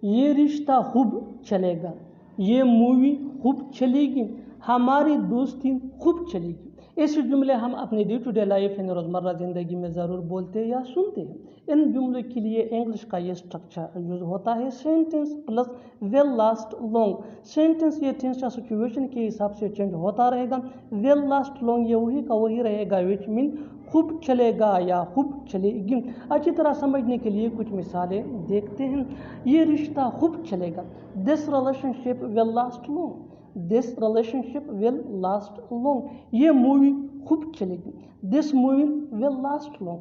ये रिश्ता खूब चलेगा, ये मूवी खूब चलेगी, हमारी दोस्ती खूब चलेगी। ऐसे जुमले हम अपने डे टू डे लाइफ यानी रोज़मर्रा ज़िंदगी में ज़रूर बोलते हैं या सुनते हैं। इन जुमलों के लिए इंग्लिश का ये स्ट्रक्चर यूज़ होता है sentence plus will last long. Sentence ये टेंस या सिचुएशन के हिसाब से चेंज होता रहेगा। विल लास्ट लॉन्ग ये वही का वही रहेगा, विच मीन खूब चलेगा या खूब चलेगी। अच्छी तरह समझने के लिए कुछ मिसालें देखते हैं। ये रिश्ता खूब चलेगा, this relationship will last long, this relationship will last long. ये मूवी खूब चलेगी, this movie will last long,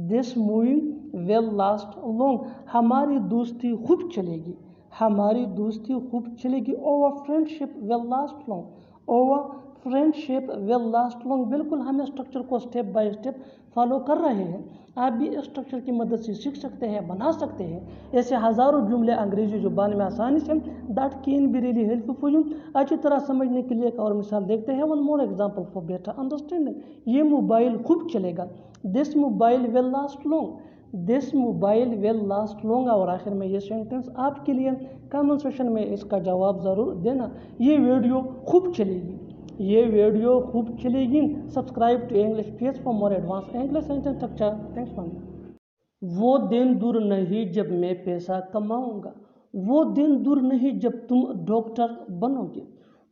this movie will last long. हमारी दोस्ती खूब चलेगी, हमारी दोस्ती खूब चलेगी। Over friendship will last long, over friendship will last long. बिल्कुल हम स्ट्रक्चर को स्टेप बाय स्टेप फॉलो कर रहे हैं। आप भी इस स्ट्रक्चर की मदद से सीख सकते हैं, बना सकते हैं। ऐसे हज़ारों जुमले अंग्रेजी ज़ुबान में आसानी say that can be really helpful for you. अच्छी तरह समझने के लिए एक और मिसाल देखते हैं। One more example for better understanding. ये मोबाइल खूब चलेगा, this mobile will last long, this mobile will last long. और आखिर में ये सेंटेंस आपके लिए कमेंट सेक्शन में इसका जवाब ज़रूर देना। ये वीडियो खूब चलेगी, ये वीडियो खूब चलेगी। Subscribe to English page for more advance English sentence structure. Thanks for. वो दिन दूर नहीं जब मैं पैसा कमाऊंगा, वो दिन दूर नहीं जब तुम डॉक्टर बनोगे,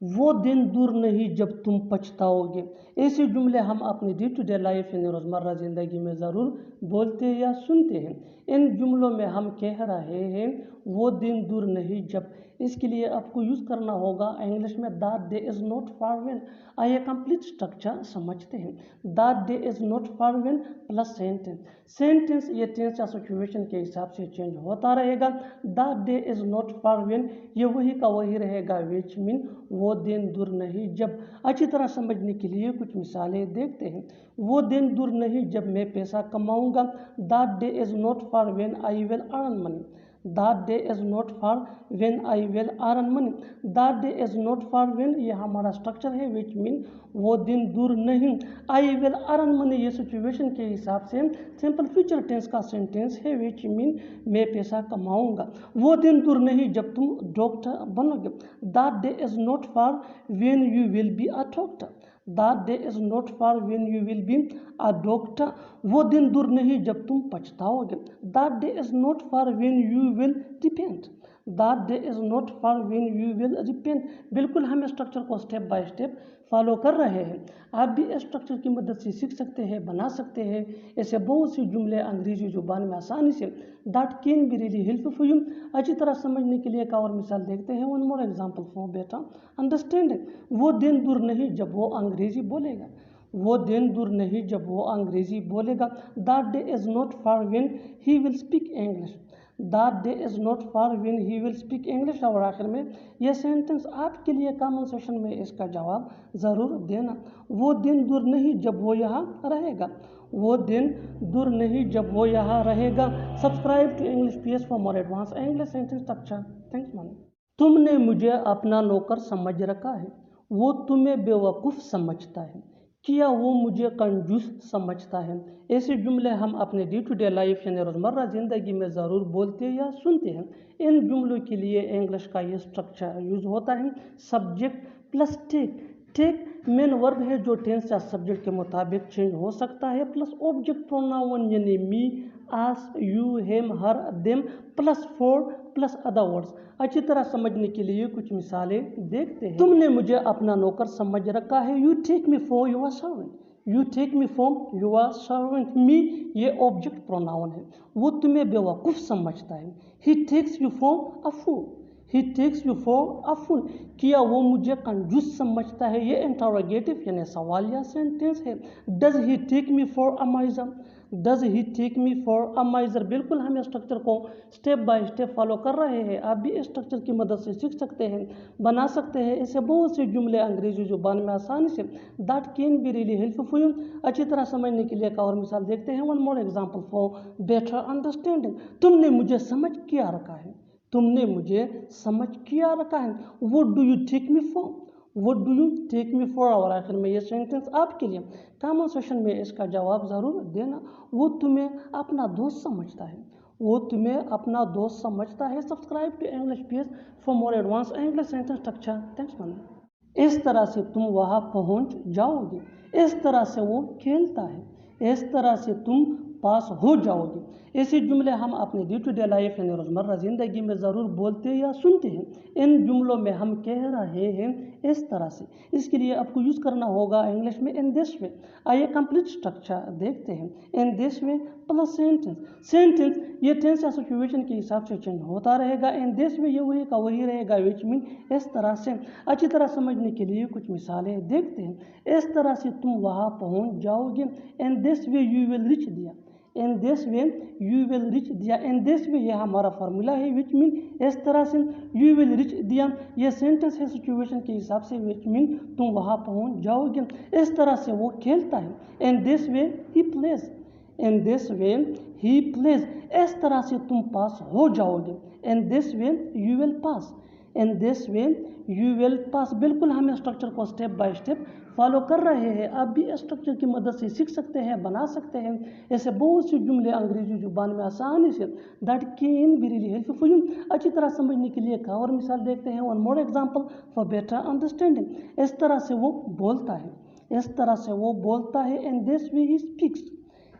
वो दिन दूर नहीं जब तुम पछताओगे। ऐसे जुमले हम अपनी डे टू डे लाइफ यानी रोज़मर्रा ज़िंदगी में ज़रूर बोलते या सुनते हैं। इन जुमलों में हम कह रहे हैं वो दिन दूर नहीं जब। इसके लिए आपको यूज़ करना होगा इंग्लिश में that day is not far when. आइए कंप्लीट स्ट्रक्चर समझते हैं। That day is not far when plus sentence. Sentence ये टेंस या सिचुएशन के हिसाब से चेंज होता रहेगा। That day is not far when ये वही का वही रहेगा, विच मीन वो दिन दूर नहीं जब। अच्छी तरह समझने के लिए कुछ मिसालें देखते हैं। वो दिन दूर नहीं जब मैं पैसा कमाऊंगा, that day is not far when I will earn money, that day is not far when I will earn money. That day is not far when ये हमारा स्ट्रक्चर है, विच मीन वो दिन दूर नहीं। आई विल अर्न मनी ये situation के हिसाब से सिंपल फ्यूचर टेंस का सेंटेंस है, विच मीन मैं पैसा कमाऊंगा। वो दिन दूर नहीं जब तुम डॉक्टर बनोगे, that day is not far when you will be a doctor, that day is not far when you will be a doctor. वो दिन दूर नहीं जब तुम पछताओगे, that day is not far when you will repent, that day is not far when you will repent. बिल्कुल हम structure को स्टेप बाय स्टेप फॉलो कर रहे हैं। आप भी इस स्ट्रक्चर की मदद से सीख सकते हैं, बना सकते हैं। ऐसे बहुत सी जुमले अंग्रेजी जुबान में आसानी say that can be really helpful for you. अच्छी तरह समझने के लिए एक और मिसाल देखते हैं। One more example for better understanding. वो दिन दूर नहीं जब वो अंग्रेजी बोलेगा, वो दिन दूर नहीं जब वो अंग्रेजी बोलेगा। That day is not far when he will speak English, that day is not far when he will speak English. और आखिर में यह सेंटेंस आपके लिए कमेंट सेक्शन में इसका जवाब ज़रूर देना। वो दिन दूर नहीं जब वो यहाँ रहेगा, वो दिन दूर नहीं जब वो यहाँ रहेगा। Subscribe to English PS for more advance English sentence structure. Thanks ma'am. तुमने मुझे अपना नौकर समझ रखा है, वो तुम्हें बेवकूफ़ समझता है, क्या वो मुझे कंजूस समझता है। ऐसे जुमले हम अपने डे टू डे लाइफ यानी रोज़मर्रा ज़िंदगी में ज़रूर बोलते या सुनते हैं। इन जुमलों के लिए इंग्लिश का ये स्ट्रक्चर यूज़ होता है subject plus take. Take main verb है जो टेंस या सब्जेक्ट के मुताबिक चेंज हो सकता है, प्लस ऑब्जेक्ट प्रोनाउन यानी me, us, you, him, her, them, plus for, plus other words. अच्छी तरह समझने के लिए कुछ मिसालें देखते हैं। तुमने मुझे अपना नौकर समझ रखा है, you take me for your servant, you take me for your servant. Me ये ऑब्जेक्ट प्रोनाउन है, वो तुम्हें बेवकूफ़ समझता है। He takes you for a fool, he takes you for a fool. क्या वो मुझे कंजूस समझता है, ये इंटरोगेटिव यानी सवालिया सेंटेंस है। Does he take me for a miser, does he take me for a miser. बिल्कुल हम स्ट्रक्चर को स्टेप बाय स्टेप फॉलो कर रहे हैं। आप भी स्ट्रक्चर की मदद से सीख सकते हैं, बना सकते हैं। ऐसे बहुत से जुमले अंग्रेजी जुबान में आसानी say that can be really helpful for you. अच्छी तरह समझने के लिए एक और मिसाल देखते हैं। One more example for better understanding. तुमने मुझे समझ किया रखा है, तुमने मुझे समझ किया रखा है। What do you take me for, what do you take me for. और आखिर में ये सेंटेंस आपके लिए कमेंट सेक्शन में इसका जवाब ज़रूर देना। वो तुम्हें अपना दोस्त समझता है, वो तुम्हें अपना दोस्त समझता है। Subscribe to English page for more advance English sentence structure. Thanks man. इस तरह से तुम वहाँ पहुँच जाओगे। इस तरह से वो खेलता है। इस तरह से तुम पास हो जाओगे। ऐसे जुमले हम अपने डे टू डे लाइफ यानी रोज़मर्रा ज़िंदगी में ज़रूर बोलते या सुनते हैं। इन जुमलों में हम कह रहे हैं इस तरह से। इसके लिए आपको यूज़ करना होगा इंग्लिश में इन दिस वे। आइए कंप्लीट स्ट्रक्चर देखते हैं। इन this way plus sentence. Sentence ये टेंस या सिचुएशन के हिसाब से चेंज होता रहेगा। इन दिस वे ये वही का वही रहेगा, विच मीन इस तरह से। अच्छी तरह समझने के लिए कुछ मिसालें देखते हैं। इस तरह से तुम वहाँ पहुँच जाओगे। In this way you will reach there. In this way you will reach there. In this वे ये हमारा फार्मूला है, विच मीन इस तरह से। यू विल रीच दिया ये सेंटेंस है सिचुएशन के हिसाब से, विच मीन तुम वहाँ पहुँच जाओगे। इस तरह से वो खेलता है। इन this way he plays. In this way he plays इस तरह से तुम पास हो जाओगे। In this way you will pass. In this way you will pass. बिल्कुल हम स्ट्रक्चर को स्टेप बाय स्टेप फॉलो कर रहे हैं। आप भी स्ट्रक्चर की मदद से सीख सकते हैं, बना सकते हैं। ऐसे बहुत से जुमले अंग्रेजी जुबान में आसानी say that can be really helpful for you. अच्छी तरह समझने के लिए एक और मिसाल देखते हैं। One more example for better understanding. इस तरह से वो बोलता है। इस तरह से वो बोलता है। इन this way he speaks.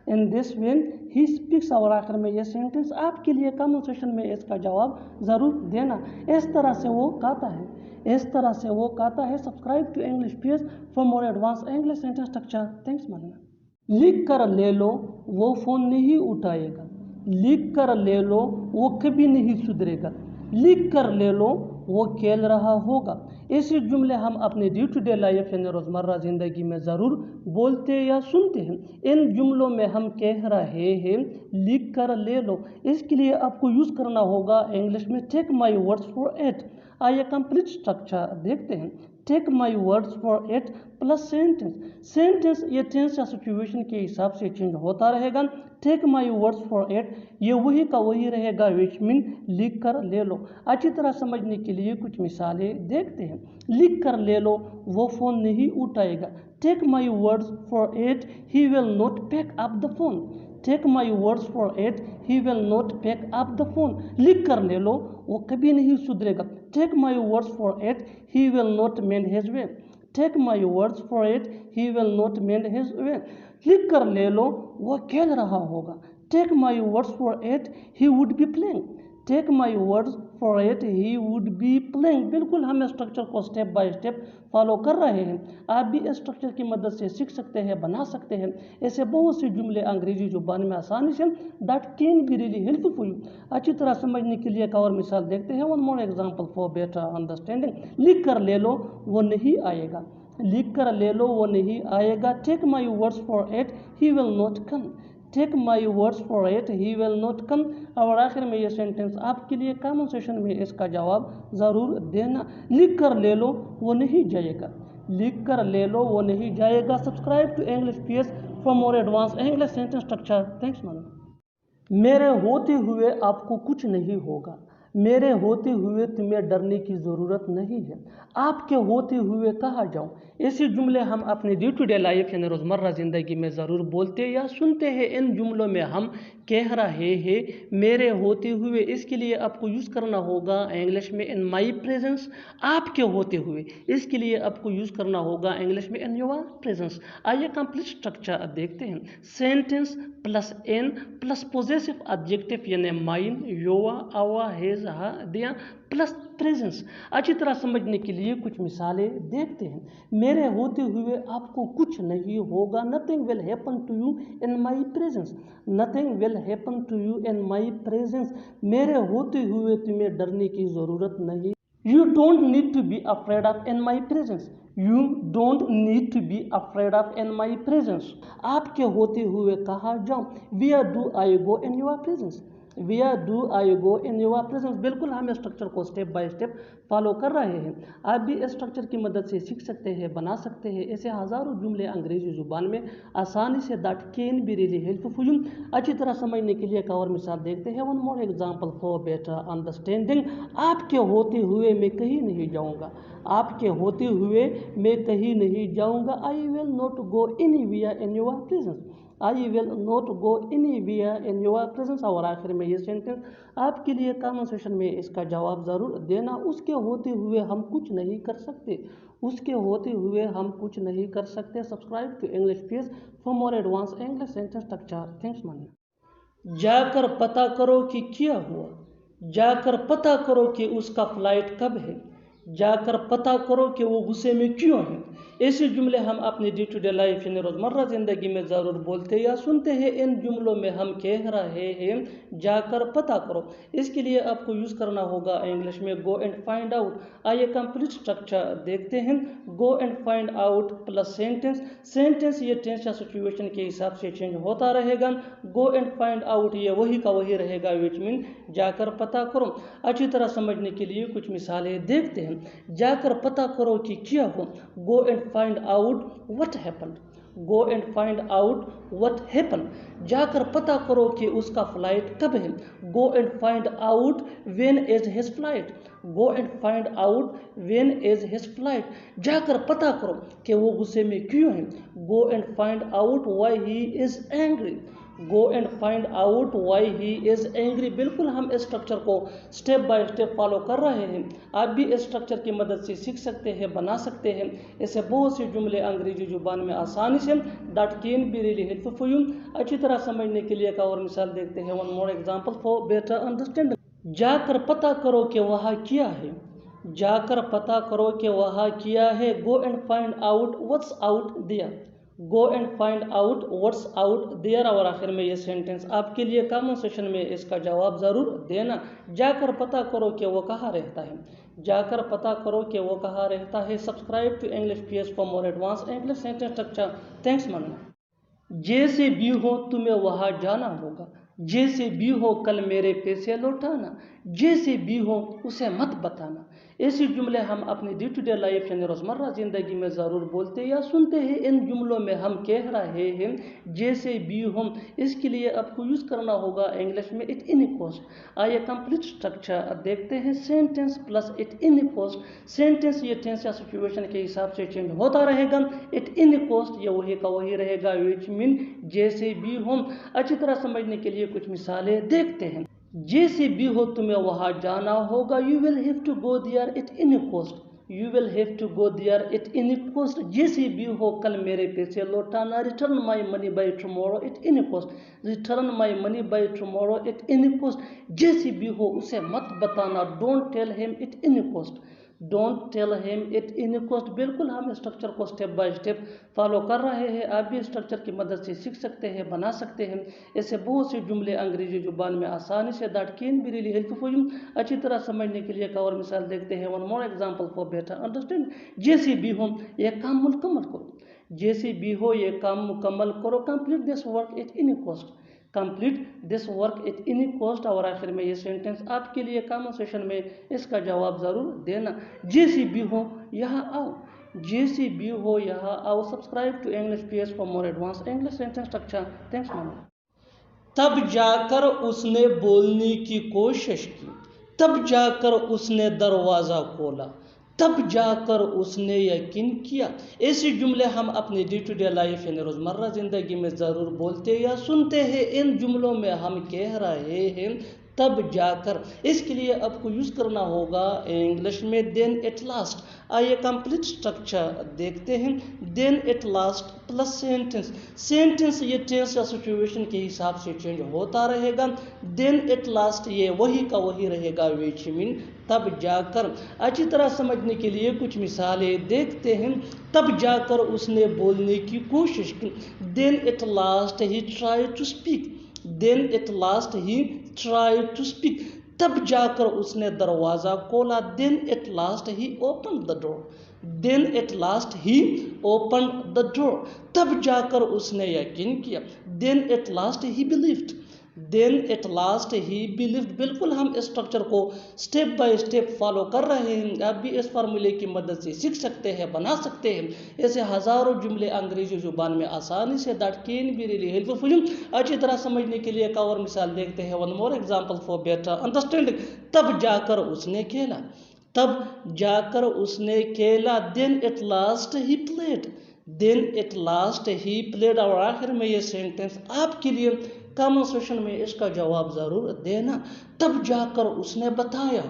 In this way he speaks. और आखिर में ये सेंटेंस आपके लिए कमेंट सेक्शन में इसका जवाब ज़रूर देना। इस तरह से वो कहता है। इस तरह से वो कहता है। Subscribe to English page for more advance English sentence structure. Thanks मानना। लिख कर ले लो वो फ़ोन नहीं उठाएगा। लिख कर ले लो वो कभी नहीं सुधरेगा। लिख कर ले लो वो खेल रहा होगा। ऐसे जुमले हम अपने डे टू डे लाइफ यानी रोज़मर्रा ज़िंदगी में ज़रूर बोलते या सुनते हैं। इन जुमलों में हम कह रहे हैं लिख कर ले लो। इसके लिए आपको यूज़ करना होगा इंग्लिश में take my words for it. आइए कंप्लीट स्ट्रक्चर देखते हैं। Take my words for it plus sentence. Sentence ये टेंस या सिचुएशन के हिसाब से चेंज होता रहेगा। Take my words for it ये वही का वही रहेगा, विच मीन लिख कर ले लो। अच्छी तरह समझने के लिए कुछ मिसालें देखते हैं। लिख कर ले लो वो फ़ोन नहीं उठाएगा। Take my words for it he will not pick up the phone. Take my words for it he will not pick up the phone. लिख कर ले लो वो कभी नहीं सुधरेगा। Take my words for it he will not mend his way. Take my words for it he will not mend his way. लिख कर ले लो वो खेल रहा होगा। Take my words for it he would be playing. Take my words for it he would be playing. बिल्कुल हम स्ट्रक्चर को स्टेप बाय स्टेप फॉलो कर रहे हैं। आप भी स्ट्रक्चर की मदद से सीख सकते हैं, बना सकते हैं। ऐसे बहुत से जुमले अंग्रेजी जुबान में आसानी say that can be really helpful for you. अच्छी तरह समझने के लिए एक और मिसाल देखते हैं। One more example for better understanding. लिख कर ले लो वो नहीं आएगा। लिख कर ले लो वो नहीं आएगा। Take my words for it he will not come. Take my words for it he will not come. और आखिर में ये सेंटेंस आपके लिए कमेंट सेक्शन में इसका जवाब ज़रूर देना। लिख कर ले लो वो नहीं जाएगा। लिख कर ले लो वो नहीं जाएगा। Subscribe to English page for more advance English sentence structure. Thanks man. मेरे होते हुए आपको कुछ नहीं होगा। मेरे होते हुए तुम्हें डरने की ज़रूरत नहीं है। आपके होते हुए कहाँ जाऊँ। ऐसे जुमले हम अपने डे टू डे लाइफ यानी रोज़मर्रा ज़िंदगी में ज़रूर बोलते या सुनते हैं। इन जुमलों में हम कह रहे हैं मेरे होते हुए। इसके लिए आपको यूज़ करना होगा इंग्लिश में इन माई प्रेजेंस। आपके होते हुए इसके लिए आपको यूज़ करना होगा इंग्लिश में इन योर प्रेजेंस। आइए कंप्लीट स्ट्रक्चर देखते हैं। Sentence plus in plus possessive adjective यानी mine, your, our, his, her, their plus presence. अच्छी तरह समझने के लिए कुछ मिसालें देखते हैं। मेरे होते हुए आपको कुछ नहीं होगा। Nothing will happen to you in my presence. Nothing will happen to you in my presence. मेरे होते हुए तुम्हें डरने की ज़रूरत नहीं। You don't need to be afraid of in my presence. You don't need to be afraid of in my presence. आपके होते हुए कहाँ जाऊँ। Where do I go in your presence. Where do I go in your presence. बिल्कुल हम structure को step by step follow कर रहे हैं। आप भी स्ट्रक्चर की मदद से सीख सकते हैं, बना सकते हैं। ऐसे हज़ारों जुमले अंग्रेजी जुबान में आसानी say that can be really helpful for you. अच्छी तरह समझने के लिए एक और मिसाल देखते हैं। One more example for better understanding. आपके होते हुए मैं कहीं नहीं जाऊँगा। आपके होते हुए मैं कहीं नहीं जाऊँगा। I will not go anywhere in your presence. I will not go anywhere in your presence. और आखिर में ये सेंटेंस आपके लिए कमेंट सेक्शन में इसका जवाब ज़रूर देना। उसके होते हुए हम कुछ नहीं कर सकते, उसके होते हुए हम कुछ नहीं कर सकते। Subscribe to English page for more advance English sentence structure. Thanks मानिया। जाकर पता करो कि क्या हुआ, जाकर पता करो कि उसका फ्लाइट कब है, जाकर पता करो कि वो गुस्से में क्यों है। ऐसे जुमले हम अपनी डे टू डे लाइफ यानी रोज़मर्रा ज़िंदगी में ज़रूर बोलते या सुनते हैं। इन जुमलों में हम कह रहे हैं जाकर पता करो। इसके लिए आपको यूज़ करना होगा इंग्लिश में गो एंड फाइंड आउट। आइए कंप्लीट स्ट्रक्चर देखते हैं। गो and find out plus sentence. Sentence ये टेंस या सिचुएशन के हिसाब से चेंज होता रहेगा। गो एंड फाइंड आउट ये वही का वही रहेगा, विच मीन जाकर पता करो। अच्छी तरह समझने के लिए कुछ मिसालें देखते हैं। जाकर पता करो कि क्या हो, गो and find out what happened, go and find out what happened. जाकर पता करो कि उसका फ्लाइट कब है, go and find out when is his flight, go and find out when is his flight. जाकर पता करो कि वो गुस्से में क्यों है, go and find out why he is angry, go and find out why he is angry. बिल्कुल हम इस स्ट्रक्चर को स्टेप बाय स्टेप फॉलो कर रहे हैं। आप भी इस स्ट्रक्चर की मदद से सीख सकते हैं, बना सकते हैं। ऐसे बहुत से जुमले अंग्रेजी जुबान में आसानी say that can be really helpful for you. अच्छी तरह समझने के लिए एक और मिसाल देखते हैं। One more example for better understanding. जाकर पता करो कि वह क्या है, जाकर पता करो कि वह क्या है। Go and find out what's out there, go and find out what's out there. और आखिर में ये सेंटेंस आपके लिए कमेंट सेक्शन में इसका जवाब ज़रूर देना। जाकर पता करो कि वो कहाँ रहता है, जाकर पता करो कि वो कहाँ रहता है। Subscribe to English page for more advance English sentence structure. Thanks मानना। जैसे भी हो तुम्हें वहाँ जाना होगा, जैसे भी हो कल मेरे पैसे लौटाना, जैसे भी हो उसे मत बताना। ऐसे जुमले हम अपनी डे टू डे लाइफ यानी रोज़मर्रा ज़िंदगी में ज़रूर बोलते या सुनते हैं। इन जुमलों में हम कह रहे हैं जैसे भी हो। इसके लिए आपको यूज़ करना होगा इंग्लिश में इट इन कोस्ट। आइए कंप्लीट स्ट्रक्चर देखते हैं। Sentence plus at any cost. Sentence ये टेंस या सिचुएशन के हिसाब से चेंज होता रहेगा। इट इन कोस्ट ये वही का वही रहेगा, विच मीन जैसे भी हो। अच्छी तरह समझने के लिए कुछ मिसालें देखते हैं। जैसे भी हो तुम्हें वहाँ जाना होगा, you will have to go there at any cost, you will have to go there at any cost. जैसे भी हो कल मेरे पैसे लौटाना, return my money by tomorrow at any cost, return my money by tomorrow at any cost. जैसे भी हो उसे मत बताना, don't tell him at any cost, don't tell him at any cost. बिल्कुल हम स्ट्रक्चर को स्टेप बाय स्टेप फॉलो कर रहे हैं। आप भी स्ट्रक्चर की मदद से सीख सकते हैं, बना सकते हैं। ऐसे बहुत से जुमले अंग्रेजी जुबान में आसानी say that can be really helpful for you. अच्छी तरह समझने के लिए एक और मिसाल देखते हैं। One more example for better understand. जैसे भी हो ये काम मुकम्मल करो, जैसे भी हो ये काम मुकम्मल करो। Complete this work at any cost, complete this work at any cost. और आखिर में ये सेंटेंस आपके लिए कमेंट सेक्शन में इसका जवाब ज़रूर देना। जैसे भी हो यहाँ आओ, जैसे भी हो यहाँ आओ। Subscribe to English page for more advance English sentence structure. Thanks ma'am. तब जाकर उसने बोलने की कोशिश की, तब जाकर उसने दरवाज़ा खोला, तब जाकर उसने यकीन किया। ऐसे जुमले हम अपनी डे टू डे लाइफ यानी रोज़मर्रा ज़िंदगी में ज़रूर बोलते या सुनते हैं। इन जुमलों में हम कह रहे हैं तब जाकर। इसके लिए आपको यूज़ करना होगा इंग्लिश में देन एट लास्ट। आइए कंप्लीट स्ट्रक्चर देखते हैं। Then at last plus sentence. Sentence ये टेंस या सिचुएशन के हिसाब से चेंज होता रहेगा। देन एट लास्ट ये वही का वही रहेगा, विच मीन तब जाकर। अच्छी तरह समझने के लिए कुछ मिसालें देखते हैं। तब जाकर उसने बोलने की कोशिश की। Then at last he try to speak, then at last he try to speak. तब जाकर उसने दरवाज़ा खोला। Then at last he open the door, then at last he open the door. तब जाकर उसने यकीन किया। Then at last he believed, then at last he believed. बिल्कुल हम इस स्ट्रक्चर को स्टेप बाय स्टेप फॉलो कर रहे हैं। आप भी इस फार्मूले की मदद से सीख सकते हैं, बना सकते हैं। ऐसे हज़ारों जुमले अंग्रेजी जुबान में आसानी say that can be really helpful for you. अच्छी तरह समझने के लिए एक और मिसाल देखते हैं। One more example for better understanding. तब जाकर उसने खेला, तब जाकर उसने खेला। Then at last he played, then at last he played, और आखिर में ये सेंटेंस आपके लिए कमेंट सेक्शन में इसका जवाब ज़रूर देना। तब जाकर उसने बताया,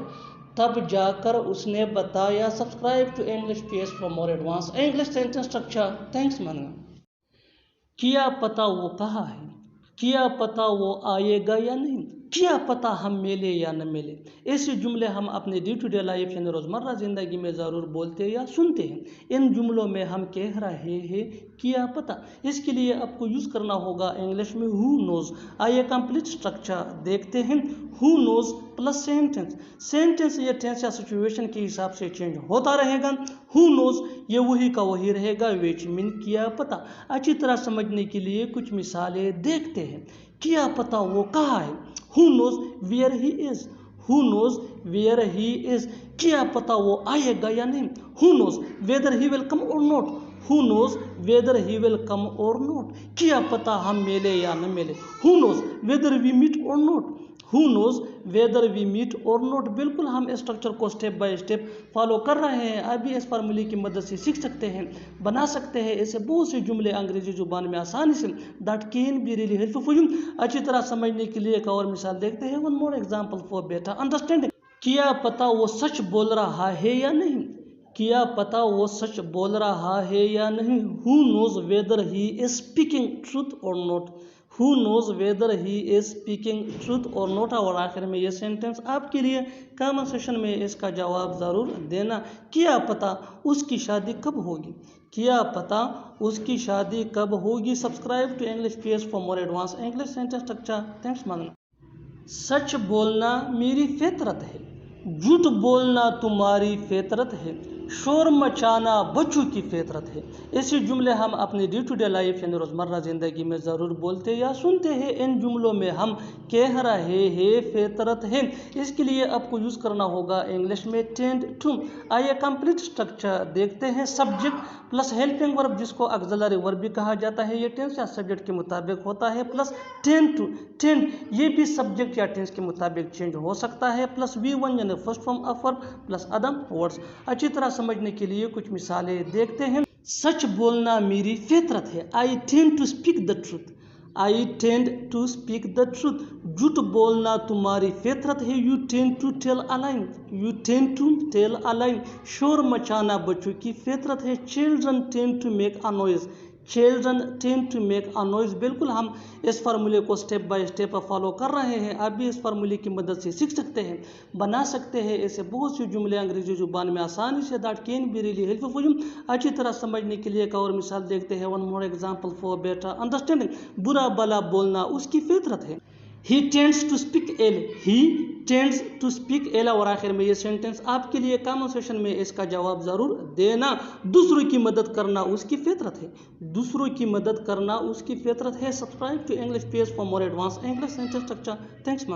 तब जाकर उसने बताया। Subscribe to English PS for more advance English sentence structure. Thanks मानना। क्या पता वो कहाँ है, क्या पता वो आएगा या नहीं, क्या पता हम मिले या न मिले। ऐसे जुमले हम अपने डे टू डे लाइफ यानी रोज़मर्रा ज़िंदगी में ज़रूर बोलते या सुनते हैं। इन जुमलों में हम कह रहे हैं क्या पता, इसके लिए आपको यूज़ करना होगा इंग्लिश में हु नोज़। आइए कंप्लीट स्ट्रक्चर देखते हैं। Who nose plus sentence. Sentence या टेंस या सिचुएशन के हिसाब से चेंज होता रहेगा। हु नोज़ ये वही का वही रहेगा, विच मीन क्या पता। अच्छी तरह समझने के लिए कुछ मिसालें देखते हैं। क्या पता वो कहाँ है, who knows where he is, who knows where he is. क्या पता वो आएगा या नहीं, who knows whether he will come or not, who knows whether he will come or not. क्या पता हम मिले या न मिले, who knows whether we meet or not, who knows whether we meet or not. बिल्कुल हम इस स्ट्रक्चर को स्टेप बाय स्टेप फॉलो कर रहे हैं। आप भी इस फार्मूले की मदद से सीख सकते हैं, बना सकते हैं ऐसे बहुत से जुमले अंग्रेजी जुबान में आसानी से, that can be really helpful for you. अच्छी तरह समझने के लिए एक और मिसाल देखते हैं। One more example for better understanding. क्या पता वो सच बोल रहा है या नहीं, क्या पता वो सच बोल रहा है या नहीं। Who knows whether he is speaking truth or not, who knows whether he is speaking truth or not. और आखिर में ये सेंटेंस आपके लिए कमेंट सेक्शन में इसका जवाब ज़रूर देना। क्या पता उसकी शादी कब होगी, क्या पता उसकी शादी कब होगी। Subscribe to English PS for more advance English sentence structure. Thanks मानना। सच बोलना मेरी फितरत है, झूठ बोलना तुम्हारी फितरत है, शोर मचाना बच्चों की फितरत है। ऐसे जुमले हम अपने डे टू डे लाइफ यानी रोज़मर्रा ज़िंदगी में ज़रूर बोलते या सुनते हैं। इन जुमलों में हम कह रहे हैं फितरत है, इसके लिए आपको यूज़ करना होगा इंग्लिश में टेंड टू। आइए कंप्लीट स्ट्रक्चर देखते हैं। सब्जेक्ट प्लस हेल्पिंग वर्ब, जिसको ऑक्सिलरी वर्ब भी कहा जाता है, ये टेंस या सब्जेक्ट के मुताबिक होता है, प्लस टेंड टू। टेंड ये भी सब्जेक्ट या टेंस के मुताबिक चेंज हो सकता है, प्लस V1 यानी first form of verb plus other words. अच्छी तरह समझने के लिए कुछ मिसालें देखते हैं। सच बोलना मेरी फितरत है, I tend to speak the truth, I tend to speak the truth. झूठ बोलना तुम्हारी फितरत है, you tend to tell a lie, you tend to tell a lie. शोर मचाना बच्चों की फितरत है, children tend to make a noise, children tend to make a noise. बिल्कुल हम इस फार्मूले को स्टेप बाय स्टेप फॉलो कर रहे हैं। आप भी इस फार्मूले की मदद से सीख सकते हैं, बना सकते हैं ऐसे बहुत से जुमले अंग्रेजी जुबान में आसानी से, that can be really helpful for you. अच्छी तरह समझने के लिए एक और मिसाल देखते हैं। One more example for better understanding. बुरा भला बोलना उसकी फितरत है, he tends to speak ill, he tends to speak ill. और आखिर में ये सेंटेंस आपके लिए कमेंट सेक्शन में इसका जवाब ज़रूर देना। दूसरों की मदद करना उसकी फितरत है, दूसरों की मदद करना उसकी फितरत है। Subscribe to English PS for more advance English sentence structure. Thanks.